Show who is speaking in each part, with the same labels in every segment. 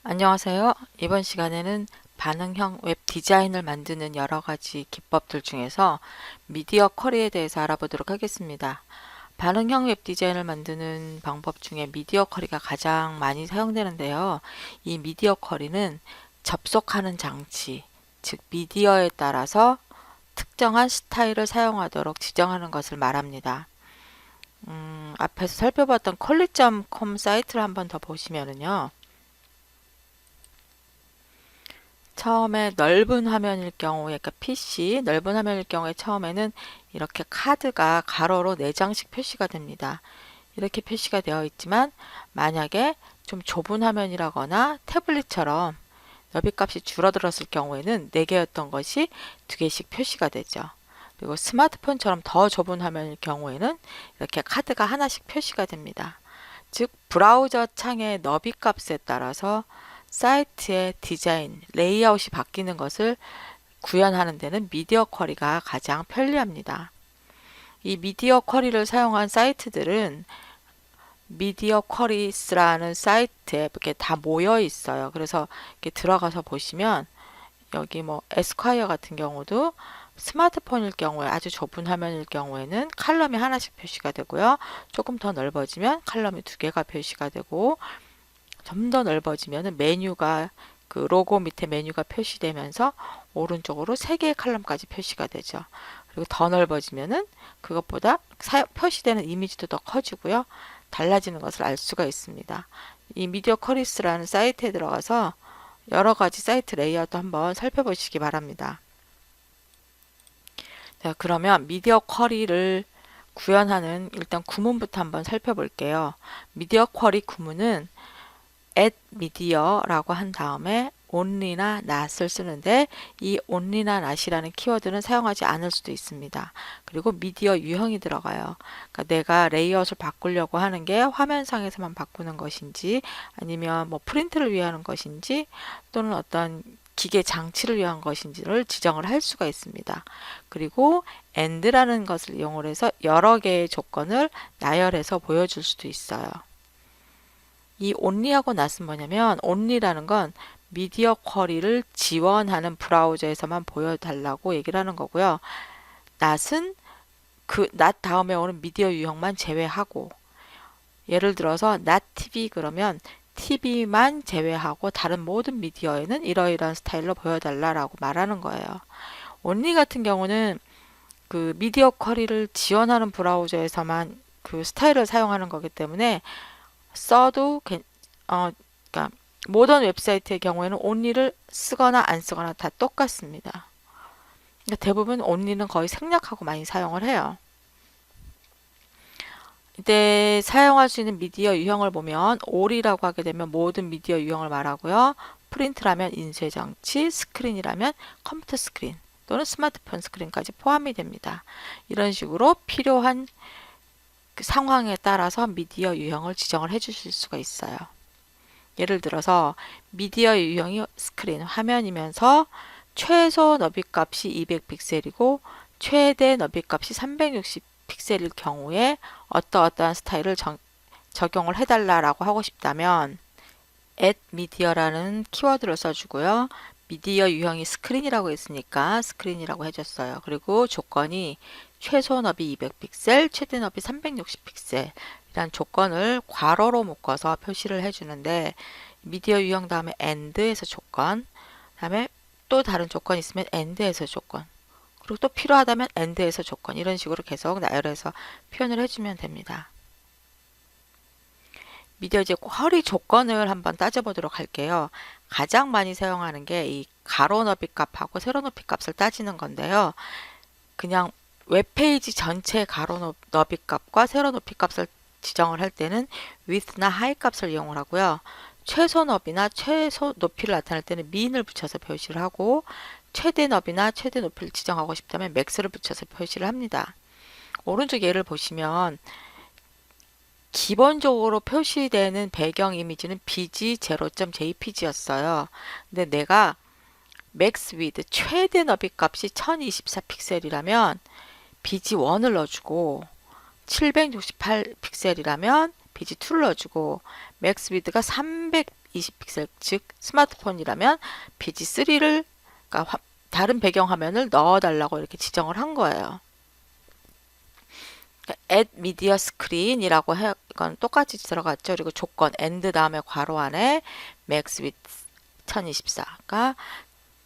Speaker 1: 안녕하세요. 이번 시간에는 반응형 웹 디자인을 만드는 여러 가지 기법들 중에서 미디어 쿼리에 대해서 알아보도록 하겠습니다. 반응형 웹 디자인을 만드는 방법 중에 미디어 쿼리가 가장 많이 사용되는데요. 이 미디어 쿼리는 접속하는 장치, 즉 미디어에 따라서 특정한 스타일을 사용하도록 지정하는 것을 말합니다. 앞에서 살펴봤던 퀄리.com 사이트를 한번 더 보시면은요. 처음에 넓은 화면일 경우에, 그러니까 PC 넓은 화면일 경우에 처음에는 이렇게 카드가 가로로 4장씩 표시가 됩니다. 이렇게 표시가 되어 있지만 만약에 좀 좁은 화면이라거나 태블릿처럼 너비값이 줄어들었을 경우에는 4개였던 것이 2개씩 표시가 되죠. 그리고 스마트폰처럼 더 좁은 화면일 경우에는 이렇게 카드가 하나씩 표시가 됩니다. 즉 브라우저 창의 너비값에 따라서 사이트의 디자인, 레이아웃이 바뀌는 것을 구현하는 데는 미디어 쿼리가 가장 편리합니다. 이 미디어 쿼리를 사용한 사이트들은 미디어 쿼리스라는 사이트에 이렇게 다 모여 있어요. 그래서 이렇게 들어가서 보시면 여기 뭐 에스콰이어 같은 경우도 스마트폰일 경우에 아주 좁은 화면일 경우에는 칼럼이 하나씩 표시가 되고요. 조금 더 넓어지면 칼럼이 2개가 표시가 되고 좀 더 넓어지면 메뉴가 그 로고 밑에 메뉴가 표시되면서 오른쪽으로 3개의 칼럼까지 표시가 되죠. 그리고 더 넓어지면은 그것보다 표시되는 이미지도 더 커지고요. 달라지는 것을 알 수가 있습니다. 이 미디어 쿼리스라는 사이트에 들어가서 여러 가지 사이트 레이아웃도 한번 살펴보시기 바랍니다. 자, 그러면 미디어 쿼리를 구현하는 일단 구문부터 한번 살펴볼게요. 미디어 쿼리 구문은 add media라고 한 다음에 only나 not을 쓰는데 이 only나 not이라는 키워드는 사용하지 않을 수도 있습니다. 그리고 미디어 유형이 들어가요. 그러니까 내가 레이아웃을 바꾸려고 하는 게 화면상에서만 바꾸는 것인지 아니면 뭐 프린트를 위한 것인지 또는 어떤 기계 장치를 위한 것인지를 지정을 할 수가 있습니다. 그리고 and라는 것을 이용을 해서 여러 개의 조건을 나열해서 보여줄 수도 있어요. 이 only하고 not은 뭐냐면 only라는 건 미디어 쿼리를 지원하는 브라우저에서만 보여달라고 얘기를 하는 거고요. not은 그 not 다음에 오는 미디어 유형만 제외하고 예를 들어서 not TV 그러면 TV만 제외하고 다른 모든 미디어에는 이러이러한 스타일로 보여달라라고 말하는 거예요. only 같은 경우는 그 미디어 쿼리를 지원하는 브라우저에서만 그 스타일을 사용하는 거기 때문에 써도 그러니까 모던 웹사이트의 경우에는 only를 쓰거나 안 쓰거나 다 똑같습니다. 그러니까 대부분 only는 거의 생략하고 많이 사용을 해요. 이때 사용할 수 있는 미디어 유형을 보면 all이라고 하게 되면 모든 미디어 유형을 말하고요. 프린트라면 인쇄 장치, 스크린이라면 컴퓨터 스크린 또는 스마트폰 스크린까지 포함이 됩니다. 이런 식으로 필요한 그 상황에 따라서 미디어 유형을 지정을 해 주실 수가 있어요. 예를 들어서 미디어 유형이 스크린, 화면이면서 최소 너비값이 200픽셀이고 최대 너비값이 360픽셀일 경우에 어떠한 스타일을 적용을 해달라고 하고 싶다면 add media라는 키워드를 써주고요. 미디어 유형이 스크린이라고 했으니까 스크린이라고 해줬어요. 그리고 조건이 최소 너비 200픽셀, 최대 너비 360픽셀 이란 조건을 괄호로 묶어서 표시를 해주는데 미디어 유형 다음에 and에서 조건, 다음에 또 다른 조건이 있으면 and에서 조건, 그리고 또 필요하다면 and에서 조건 이런 식으로 계속 나열해서 표현을 해주면 됩니다. 미디어 이제 쿼리 조건을 한번 따져보도록 할게요. 가장 많이 사용하는 게 이 가로 너비 값하고 세로 높이 값을 따지는 건데요. 그냥 웹페이지 전체 가로 너비 값과 세로 높이 값을 지정을 할 때는 width나 high 값을 이용을 하고요. 최소 너비나 최소 높이를 나타낼 때는 min을 붙여서 표시를 하고 최대 너비나 최대 높이를 지정하고 싶다면 max를 붙여서 표시를 합니다. 오른쪽 예를 보시면 기본적으로 표시되는 배경 이미지는 bg0.jpg였어요. 근데 내가 max width 최대 너비 값이 1024픽셀이라면 bg1을 넣어주고 768픽셀이라면 bg2를 넣어주고 max width가 20픽셀, 즉 스마트폰이라면 BG3를 그러니까 다른 배경 화면을 넣어달라고 이렇게 지정을 한 거예요. add media screen이라고 해, 이건 똑같이 들어갔죠. 그리고 조건 and 다음에 괄호 안에 max width 1024가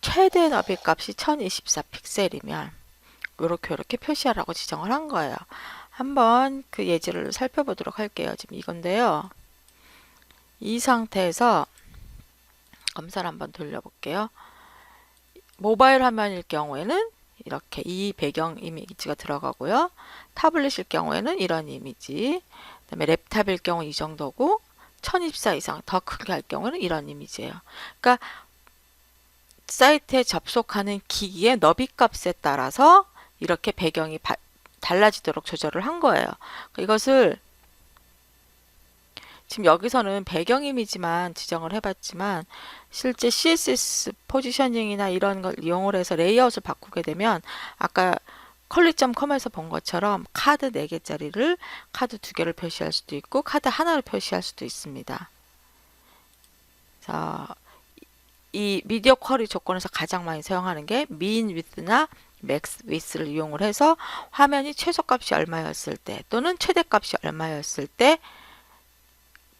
Speaker 1: 최대 너비 값이 1024 픽셀이면 이렇게 표시하라고 지정을 한 거예요. 한번 그 예제를 살펴보도록 할게요. 지금 이건데요. 이 상태에서 검사를 한번 돌려볼게요. 모바일 화면일 경우에는 이렇게 이 배경 이미지가 들어가고요. 타블릿일 경우에는 이런 이미지, 그다음에 랩탑일 경우 이 정도고 1024 이상 더 크게 할 경우는 이런 이미지예요. 그러니까 사이트에 접속하는 기기의 너비 값에 따라서 이렇게 배경이 달라지도록 조절을 한 거예요. 이것을 지금 여기서는 배경 이미지만 지정을 해봤지만 실제 CSS 포지셔닝이나 이런 걸 이용을 해서 레이아웃을 바꾸게 되면 아까 컬리.com에서 본 것처럼 카드 4개짜리를 카드 2개를 표시할 수도 있고 카드 하나를 표시할 수도 있습니다. 자, 이 미디어 쿼리 조건에서 가장 많이 사용하는 게 min width나 max width를 이용을 해서 화면이 최소값이 얼마였을 때 또는 최대값이 얼마였을 때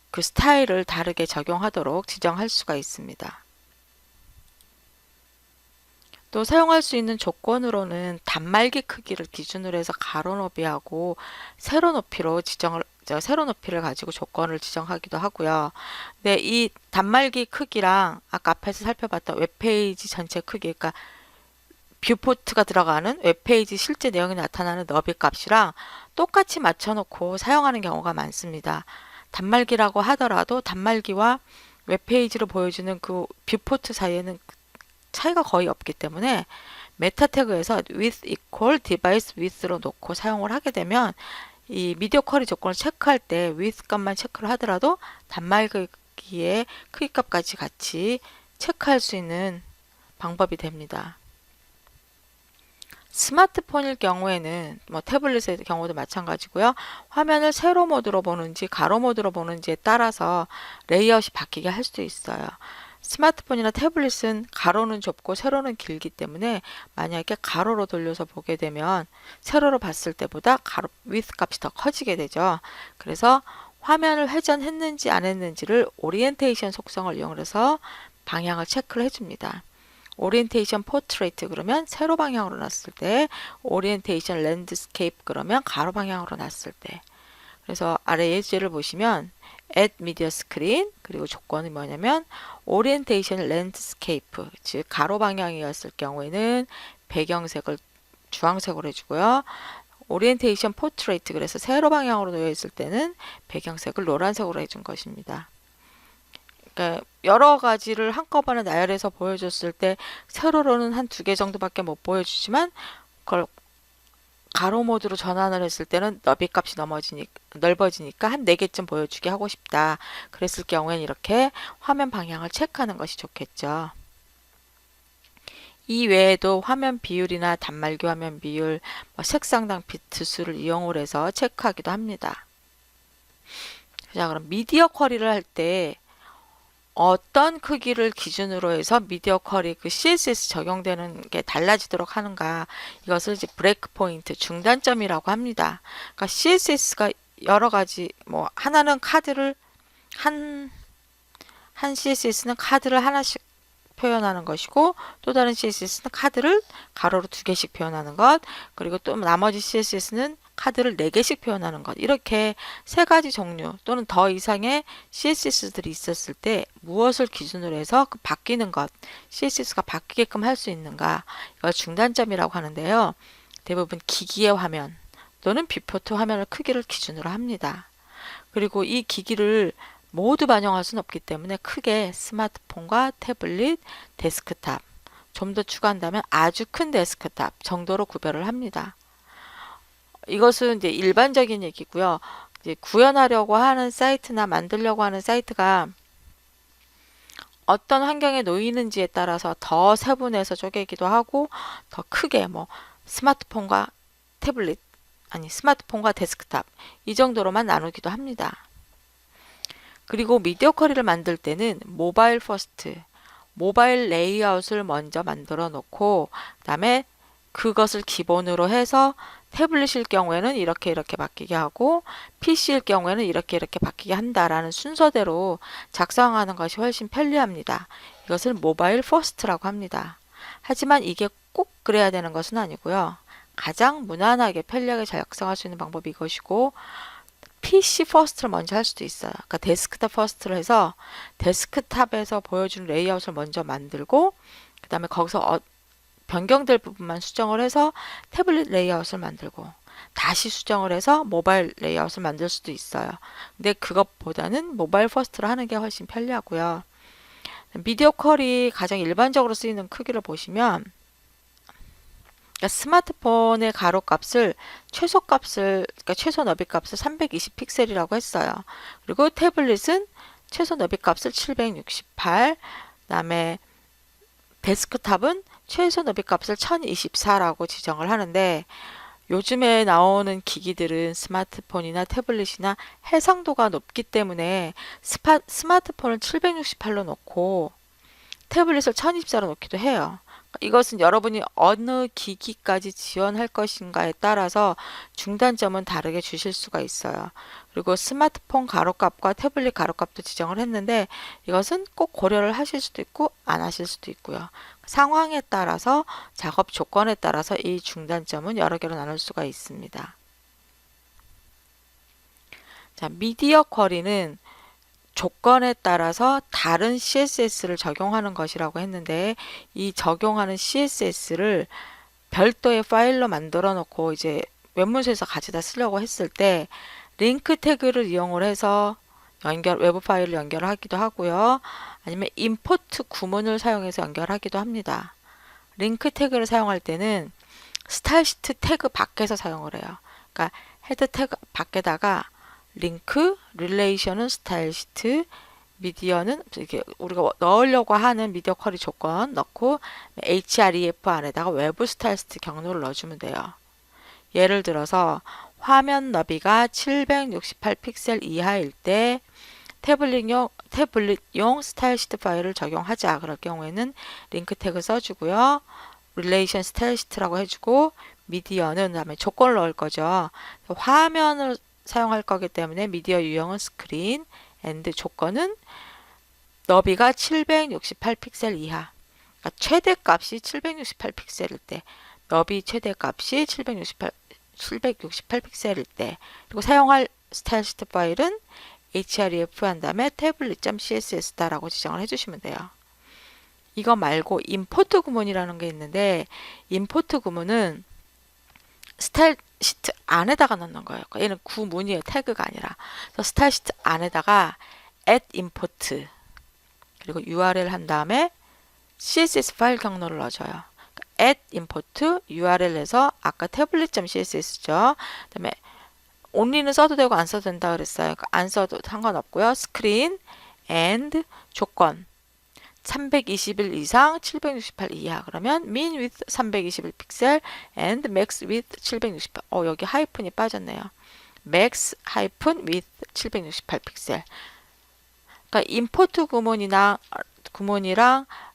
Speaker 1: 그 스타일을 다르게 적용하도록 지정할 수가 있습니다. 또 사용할 수 있는 조건으로는 단말기 크기를 기준으로 해서 가로 너비하고 세로 높이로 세로 높이를 가지고 조건을 지정하기도 하고요. 네, 이 단말기 크기랑 아까 앞에서 살펴봤던 웹페이지 전체 크기, 그러니까 뷰포트가 들어가는 웹페이지 실제 내용이 나타나는 너비 값이랑 똑같이 맞춰놓고 사용하는 경우가 많습니다. 단말기라고 하더라도 단말기와 웹페이지로 보여주는 그 뷰포트 사이에는 차이가 거의 없기 때문에 메타 태그에서 with equal device width로 놓고 사용을 하게 되면 이 미디어 쿼리 조건을 체크할 때 with 값만 체크를 하더라도 단말기의 크기 값까지 같이 체크할 수 있는 방법이 됩니다. 스마트폰일 경우에는 뭐 태블릿의 경우도 마찬가지고요. 화면을 세로 모드로 보는지 가로 모드로 보는지에 따라서 레이아웃이 바뀌게 할 수도 있어요. 스마트폰이나 태블릿은 가로는 좁고 세로는 길기 때문에 만약에 가로로 돌려서 보게 되면 세로로 봤을 때보다 가로 width 값이 더 커지게 되죠. 그래서 화면을 회전했는지 안 했는지를 오리엔테이션 속성을 이용해서 방향을 체크를 해줍니다. 오리엔테이션 포트레이트 그러면 세로 방향으로 놨을 때, 오리엔테이션 랜드스케이프 그러면 가로 방향으로 놨을 때. 그래서 아래 예제를 보시면 add media screen 그리고 조건이 뭐냐면 오리엔테이션 랜드스케이프 즉 가로 방향이었을 경우에는 배경색을 주황색으로 해주고요. 오리엔테이션 포트레이트 그래서 세로 방향으로 놓여 있을 때는 배경색을 노란색으로 해준 것입니다. 여러 가지를 한꺼번에 나열해서 보여줬을 때 세로로는 한 2개 정도밖에 못 보여주지만 그걸 가로 모드로 전환을 했을 때는 너비 값이 넓어지니까 한 4개쯤 보여주게 하고 싶다. 그랬을 경우에는 이렇게 화면 방향을 체크하는 것이 좋겠죠. 이 외에도 화면 비율이나 단말기 화면 비율, 색상당 비트 수를 이용을 해서 체크하기도 합니다. 자, 그럼 미디어 쿼리를 할때 어떤 크기를 기준으로 해서 미디어 쿼리 그 CSS 적용되는 게 달라지도록 하는가 이것을 이제 브레이크 포인트 중단점이라고 합니다. 그러니까 CSS가 여러 가지 뭐 하나는 카드를 한 CSS는 카드를 하나씩 표현하는 것이고 또 다른 CSS는 카드를 가로로 2개씩 표현하는 것 그리고 또 나머지 CSS는 카드를 4개씩 표현하는 것 이렇게 3가지 종류 또는 더 이상의 CSS들이 있었을 때 무엇을 기준으로 해서 그 바뀌는 것 CSS가 바뀌게끔 할 수 있는가 이걸 중단점이라고 하는데요. 대부분 기기의 화면 또는 뷰포트 화면의 크기를 기준으로 합니다. 그리고 이 기기를 모두 반영할 수는 없기 때문에 크게 스마트폰과 태블릿, 데스크탑 좀 더 추가한다면 아주 큰 데스크탑 정도로 구별을 합니다. 이것은 이제 일반적인 얘기고요. 이제 구현하려고 하는 사이트나 만들려고 하는 사이트가 어떤 환경에 놓이는지에 따라서 더 세분해서 쪼개기도 하고 더 크게 뭐 스마트폰과 태블릿 아니 스마트폰과 데스크탑 이 정도로만 나누기도 합니다. 그리고 미디어 쿼리를 만들 때는 모바일 퍼스트, 모바일 레이아웃을 먼저 만들어 놓고 그다음에 그것을 기본으로 해서 태블릿일 경우에는 이렇게 바뀌게 하고 PC일 경우에는 이렇게 바뀌게 한다라는 순서대로 작성하는 것이 훨씬 편리합니다. 이것을 모바일 퍼스트라고 합니다. 하지만 이게 꼭 그래야 되는 것은 아니고요. 가장 무난하게 편리하게 작성할 수 있는 방법이 이것이고 PC 퍼스트를 먼저 할 수도 있어요. 그러니까 데스크탑 퍼스트를 해서 데스크탑에서 보여주는 레이아웃을 먼저 만들고 그 다음에 거기서 변경될 부분만 수정을 해서 태블릿 레이아웃을 만들고 다시 수정을 해서 모바일 레이아웃을 만들 수도 있어요. 근데 그것보다는 모바일 퍼스트를 하는 게 훨씬 편리하고요. 미디어 쿼리 가장 일반적으로 쓰이는 크기를 보시면 그러니까 스마트폰의 가로값을 그러니까 최소 너비값을 320 픽셀이라고 했어요. 그리고 태블릿은 최소 너비값을 768, 그다음에 데스크탑은 최소 너비값을 1024라고 지정을 하는데 요즘에 나오는 기기들은 스마트폰이나 태블릿이나 해상도가 높기 때문에 스마트폰을 768로 놓고 태블릿을 1024로 놓기도 해요. 이것은 여러분이 어느 기기까지 지원할 것인가에 따라서 중단점은 다르게 주실 수가 있어요. 그리고 스마트폰 가로값과 태블릿 가로값도 지정을 했는데 이것은 꼭 고려를 하실 수도 있고 안 하실 수도 있고요. 상황에 따라서 작업 조건에 따라서 이 중단점은 여러 개로 나눌 수가 있습니다. 자, 미디어 쿼리는 조건에 따라서 다른 CSS를 적용하는 것이라고 했는데 이 적용하는 CSS를 별도의 파일로 만들어 놓고 이제 웹문서에서 가져다 쓰려고 했을 때 링크 태그를 이용을 해서 외부 파일을 연결하기도 하고요. 아니면 임포트 구문을 사용해서 연결하기도 합니다. 링크 태그를 사용할 때는 스타일 시트 태그 밖에서 사용을 해요. 그러니까 헤드 태그 밖에다가 링크, 릴레이션은 스타일 시트, 미디어는 이렇게 우리가 넣으려고 하는 미디어 쿼리 조건 넣고 href 안에다가 외부 스타일 시트 경로를 넣어주면 돼요. 예를 들어서 화면 너비가 768 픽셀 이하일 때 태블릿용 스타일 시트 파일을 적용하자. 그럴 경우에는 링크 태그 써주고요. 릴레이션 스타일 시트라고 해주고 미디어는 그다음에 조건을 넣을 거죠. 화면을 사용할 거기 때문에 미디어 유형은 스크린, 엔드 조건은 너비가 768 픽셀 이하. 그러니까 최대값이 768 픽셀일 때, 너비 최대값이 768 픽셀일 때, 그리고 사용할 스타일 시트 파일은 href 한 다음에 tablet.css다라고 지정을 해주시면 돼요. 이거 말고 임포트 구문이라는 게 있는데 임포트 구문은 스타일 시트 안에다가 넣는 거예요. 그러니까 얘는 구문이에요. 태그가 아니라. 그래서 스타일 시트 안에다가 add import 그리고 URL 한 다음에 CSS 파일 경로를 넣어줘요. 그러니까 add import URL에서 아까 tablet.css죠. 그다음에 only는 써도 되고 안 써도 된다 그랬어요. 그러니까 안 써도 상관없고요. 스크린 and 조건 321 이상 768 이하 그러면 min width 321 픽셀 and max width 768 여기 하이픈이 빠졌네요. max 하이픈 width 768 픽셀. 그러니까 임포트 구문이랑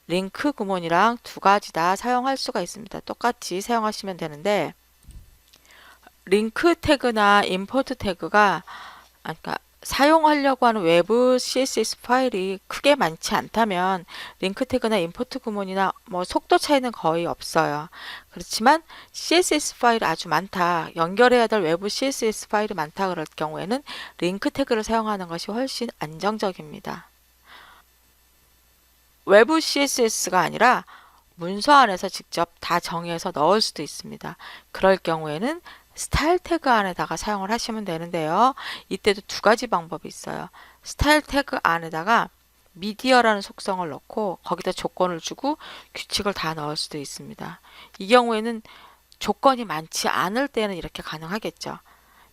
Speaker 1: 링크 구문이랑 두 가지 다 사용할 수가 있습니다. 똑같이 사용하시면 되는데 링크 태그나 임포트 태그가 그러니까 사용하려고 하는 외부 CSS 파일이 크게 많지 않다면 링크 태그나 임포트 구문이나 속도 차이는 거의 없어요. 그렇지만 CSS 파일이 아주 많다, 연결해야 될 외부 CSS 파일이 많다 그럴 경우에는 링크 태그를 사용하는 것이 훨씬 안정적입니다. 외부 CSS가 아니라 문서 안에서 직접 다 정의해서 넣을 수도 있습니다. 그럴 경우에는 스타일 태그 안에다가 사용을 하시면 되는데요. 이때도 두 가지 방법이 있어요. 스타일 태그 안에다가 미디어라는 속성을 넣고 거기다 조건을 주고 규칙을 다 넣을 수도 있습니다. 이 경우에는 조건이 많지 않을 때는 이렇게 가능하겠죠.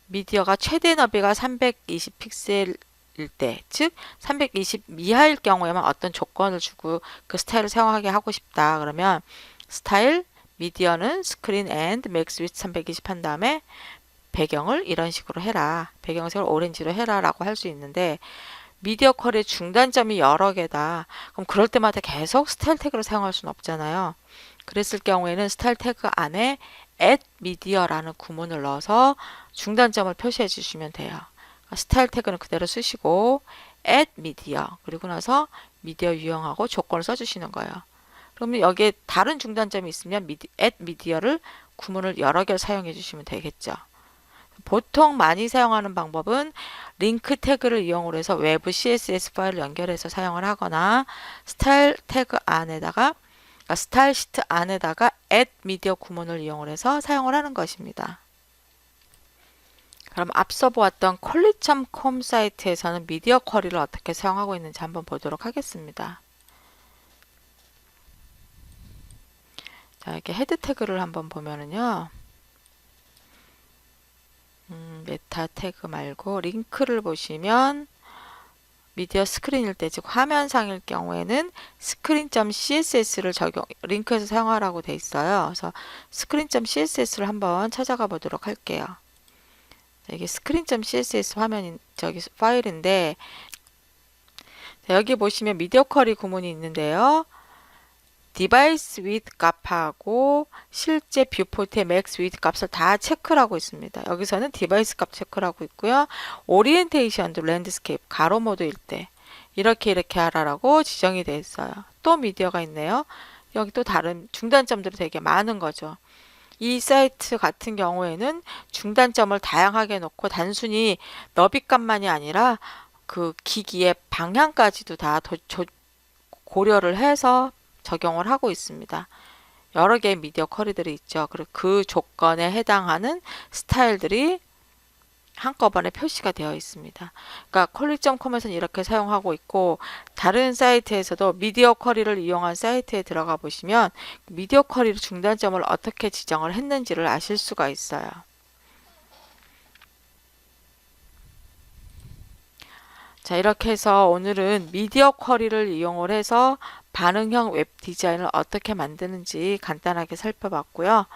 Speaker 1: 미디어가 최대 너비가 320 픽셀일 때, 즉 320 이하일 경우에만 어떤 조건을 주고 그 스타일을 사용하게 하고 싶다. 그러면 스타일 미디어는 스크린 and max width 320 한 다음에 배경을 이런 식으로 해라. 배경색을 오렌지로 해라 라고 할 수 있는데 미디어 쿼리의 중단점이 여러 개다. 그럼 그럴 때마다 계속 스타일 태그를 사용할 수는 없잖아요. 그랬을 경우에는 스타일 태그 안에 add media라는 구문을 넣어서 중단점을 표시해 주시면 돼요. 스타일 태그는 그대로 쓰시고 add media 그리고 나서 미디어 유형하고 조건을 써주시는 거예요. 그러면 여기에 다른 중단점이 있으면 add media를 구문을 여러 개를 사용해 주시면 되겠죠. 보통 많이 사용하는 방법은 링크 태그를 이용을 해서 외부 CSS 파일을 연결해서 사용을 하거나 스타일 태그 안에다가 스타일 시트 안에다가 add media 구문을 이용을 해서 사용을 하는 것입니다. 그럼 앞서 보았던 퀄리.com 사이트에서는 미디어 쿼리를 어떻게 사용하고 있는지 한번 보도록 하겠습니다. 자, 이렇게 헤드 태그를 한번 보면은요. 메타 태그 말고 링크를 보시면 미디어 스크린일 때, 즉 화면상일 경우에는 screen.css를 링크해서 사용하라고 돼 있어요. 그래서 screen.css를 한번 찾아가 보도록 할게요. 자, 이게 screen.css 파일인데, 자, 여기 보시면 미디어 쿼리 구문이 있는데요. 디바이스 위드 값하고 실제 뷰포트의 맥스 위드 값을 다 체크를 하고 있습니다. 여기서는 디바이스 값 체크를 하고 있고요. 오리엔테이션도 랜드스케이프 가로 모드일 때 이렇게 하라라고 지정이 되어 있어요. 또 미디어가 있네요. 여기 또 다른 중단점들이 되게 많은 거죠. 이 사이트 같은 경우에는 중단점을 다양하게 놓고 단순히 너비값만이 아니라 그 기기의 방향까지도 다 고려를 해서 적용을 하고 있습니다. 여러 개의 미디어 쿼리들이 있죠. 그리고 그 조건에 해당하는 스타일들이 한꺼번에 표시가 되어 있습니다. 그러니까 퀄리.com에서는 이렇게 사용하고 있고 다른 사이트에서도 미디어 쿼리를 이용한 사이트에 들어가 보시면 미디어 쿼리 중단점을 어떻게 지정을 했는지를 아실 수가 있어요. 자, 이렇게 해서 오늘은 미디어 쿼리를 이용을 해서 반응형 웹 디자인을 어떻게 만드는지 간단하게 살펴봤고요.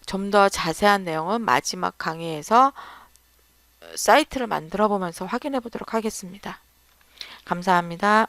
Speaker 1: 좀 더 자세한 내용은 마지막 강의에서 사이트를 만들어 보면서 확인해 보도록 하겠습니다. 감사합니다.